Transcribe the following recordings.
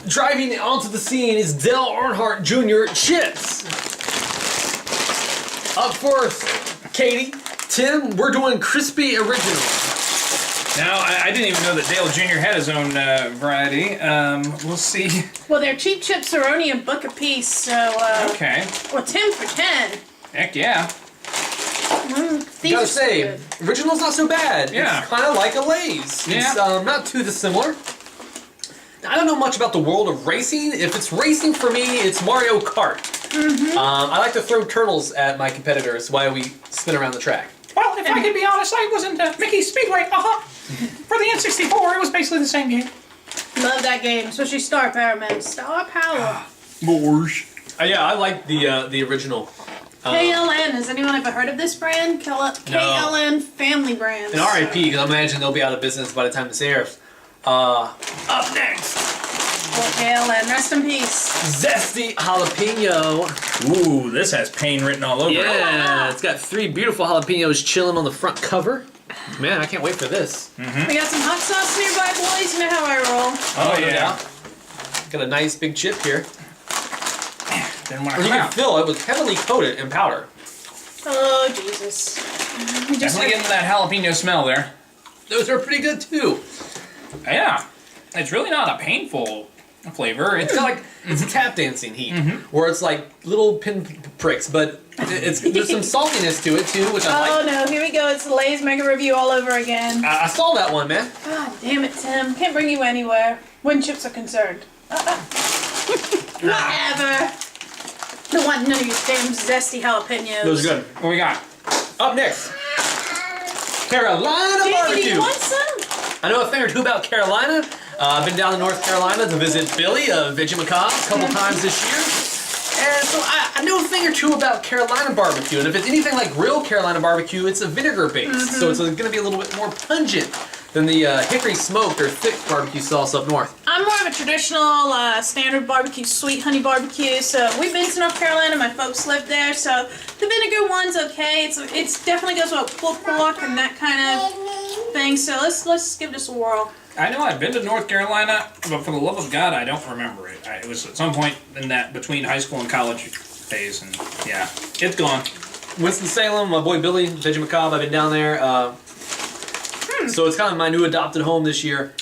driving onto the scene is Dale Earnhardt Jr. chips. Up first, Katie, Tim, we're doing crispy original. Now, I didn't even know that Dale Jr. had his own variety. We'll see. Well, their cheap chips are only a buck a piece, so, Okay. well, 10 for 10. Heck yeah. These Gotta are so say, good. original's not so bad. Yeah. It's kind of like a Lay's. Yeah. It's not too dissimilar. I don't know much about the world of racing. If it's racing for me, it's Mario Kart. I like to throw turtles at my competitors while we spin around the track. Well, if I could be honest, I was into Mickey's Speedway. For the N64, it was basically the same game. Love that game, especially Star Power, man. Star Power. Yeah, I like the original. KLN, has anyone ever heard of this brand? KLN Family Brands. And RIP, because I imagine they'll be out of business by the time this airs. Up next, Well, KLN, rest in peace. Zesty Jalapeno. Ooh, this has pain written all over it. Yeah, it's got 3 beautiful jalapenos chilling on the front cover. Man, I can't wait for this. We got some hot sauce nearby, boys. You know how I roll. Oh, no yeah. doubt. Got a nice big chip here. Didn't want And to you come can out. feel it was heavily coated in powder. Oh, Jesus. We just Definitely getting that jalapeno smell there. Those are pretty good too. Yeah. It's really not a painful flavor. It's got like it's a tap dancing heat, where it's like little pin pricks, but there's some saltiness to it too, which I Oh like. no, here we go. It's the Lay's Mega Review all over again. I saw that one, man. God damn it, Tim. Can't bring you anywhere when chips are concerned. Whatever. Don't want none of your damn zesty jalapenos. Those are good. What we got? Up next, Carolina Jamie, do barbecue. you want some? I know a thing or two about Carolina. I've been down to North Carolina to visit Billy of Veggie Macabre a couple times this year. And so I know a thing or two about Carolina barbecue. And if it's anything like real Carolina barbecue, it's a vinegar base. So it's going to be a little bit more pungent than the hickory smoked or thick barbecue sauce up north. I'm more of a traditional, standard barbecue, sweet honey barbecue. So we've been to North Carolina. My folks live there. So the vinegar one's okay. It's definitely goes with pulled pork and that kind of thing. So let's give this a whirl. I know I've been to North Carolina, but for the love of God, I don't remember it. It was at some point in that between high school and college days, and yeah, it's gone. Winston-Salem, my boy Billy, Veggie Macabre, I've been down there. So it's kind of my new adopted home this year.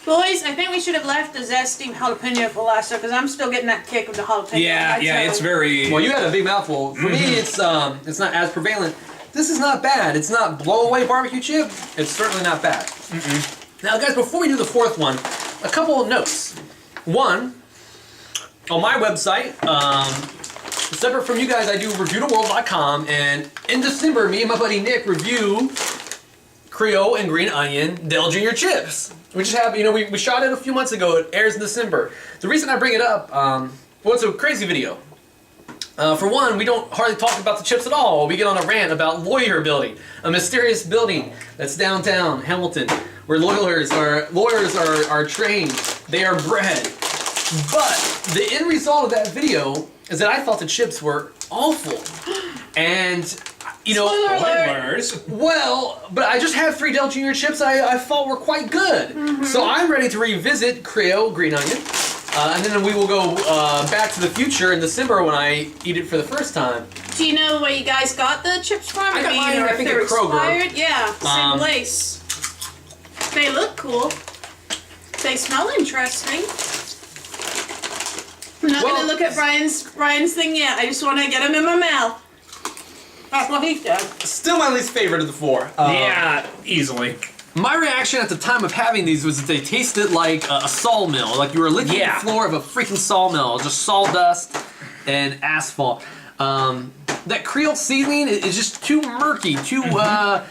Boys, I think we should have left the zesty jalapeno for last because I'm still getting that kick of the jalapeno. Yeah, it's very. Well, you had a big mouthful. For me, it's not as prevalent. This is not bad. It's not blow-away barbecue chip. It's certainly not bad. Now, guys, before we do the fourth one, a couple of notes. One, on my website, separate from you guys, I do reviewtheworld.com, and in December, me and my buddy Nick review Creole and Green Onion Dale Jr. chips. We just have, we shot it a few months ago. It airs in December. The reason I bring it up, well, it's a crazy video. For one, we don't hardly talk about the chips at all. We get on a rant about Lawyer Building, a mysterious building that's downtown Hamilton, where lawyers are trained. They are bred. But the end result of that video is that I thought the chips were awful. And, Spoiler alert. Spoilers. well, but I just had 3 Dale Jr. chips I thought were quite good. So I'm ready to revisit Creole Green Onion. And then we will go back to the future in December when I eat it for the first time. Do you know where you guys got the chips from? I got mine, or I if think, they're at Kroger. expired? Yeah, same place. They look cool. They smell interesting. I'm not gonna look at Brian's thing yet. I just want to get them in my mouth. That's what he said. Still my least favorite of the 4. Yeah, easily. My reaction at the time of having these was that they tasted like a sawmill, like you were licking the floor of a freaking sawmill, just sawdust and asphalt. That Creole seasoning is just too murky, too. I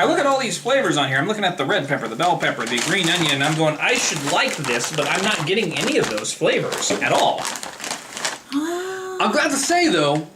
look at all these flavors on here. I'm looking at the red pepper, the bell pepper, the green onion, and I'm going, I should like this, but I'm not getting any of those flavors at all. I'm glad to say though,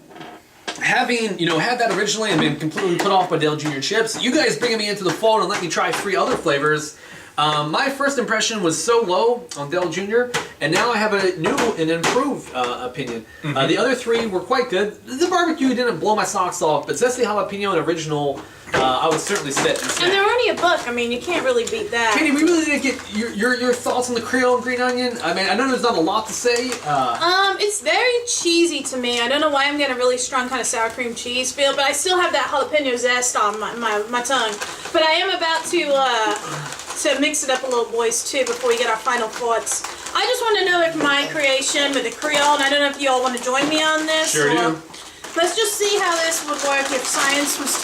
having had that originally and been completely put off by Dale Jr. chips, you guys bringing me into the fold and let me try 3 other flavors My first impression was so low on Dale Jr., and now I have a new and improved opinion. The other three were quite good. The barbecue didn't blow my socks off, but zesty jalapeno and original, I would certainly sit and snack. And they're only $1. I mean, you can't really beat that. Katie, we really didn't get your thoughts on the Creole and green onion. I mean, I know there's not a lot to say. It's very cheesy to me. I don't know why I'm getting a really strong kind of sour cream cheese feel, but I still have that jalapeno zest on my tongue. But I am about to mix it up a little, boys, too, before we get our final thoughts. I just want to know if my creation with the Creole, and I don't know if you all want to join me on this. Sure do. Let's just see how this would work if science was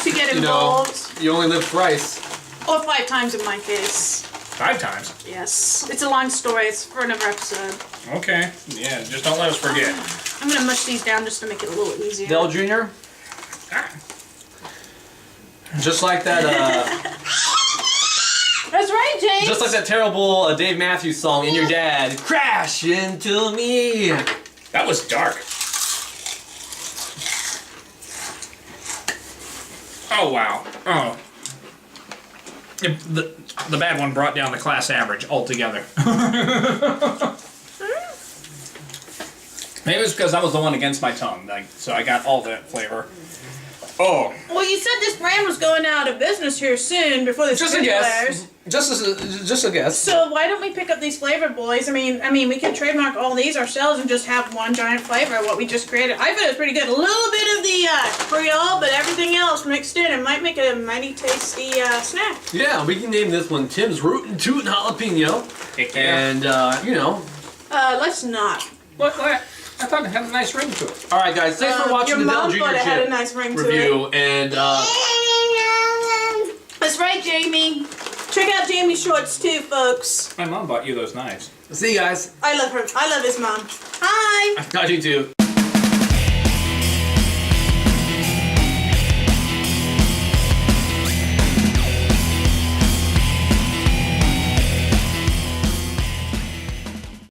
to get involved. You only live thrice. Or 5 times in my case. 5 times? Yes. It's a long story. It's for another episode. Okay. Yeah, just don't let us forget. I'm going to mush these down just to make it a little easier. Dale Jr.? Ah. Just like that, That's right, James. just like that terrible Dave Matthews song, "In Your Dad." Crash into me. That was dark. Oh, wow. Oh. The bad one brought down the class average altogether. Maybe it's because I was the one against my tongue, so I got all that flavor. Oh. Well, you said this brand was going out of business here soon before this Just a video guess. airs. Just a guess. So why don't we pick up these flavor boys? I mean, we can trademark all these ourselves and just have one giant flavor of what we just created. I thought it was pretty good. A little bit of the Creole, but everything else mixed in. It might make it a mighty tasty snack. Yeah, we can name this one Tim's Rootin' Tootin' Jalapeno. Heck yeah. And, you know. Let's not. What? I thought it had a nice ring to it. Alright, guys, thanks for watching your the Dale mom Jr. thought it had a chip nice ring to review. And, That's right, Jamie. Check out Jamie's shorts too, folks. My mom bought you those knives. see you guys. I love her. I love his mom. Hi. I do too.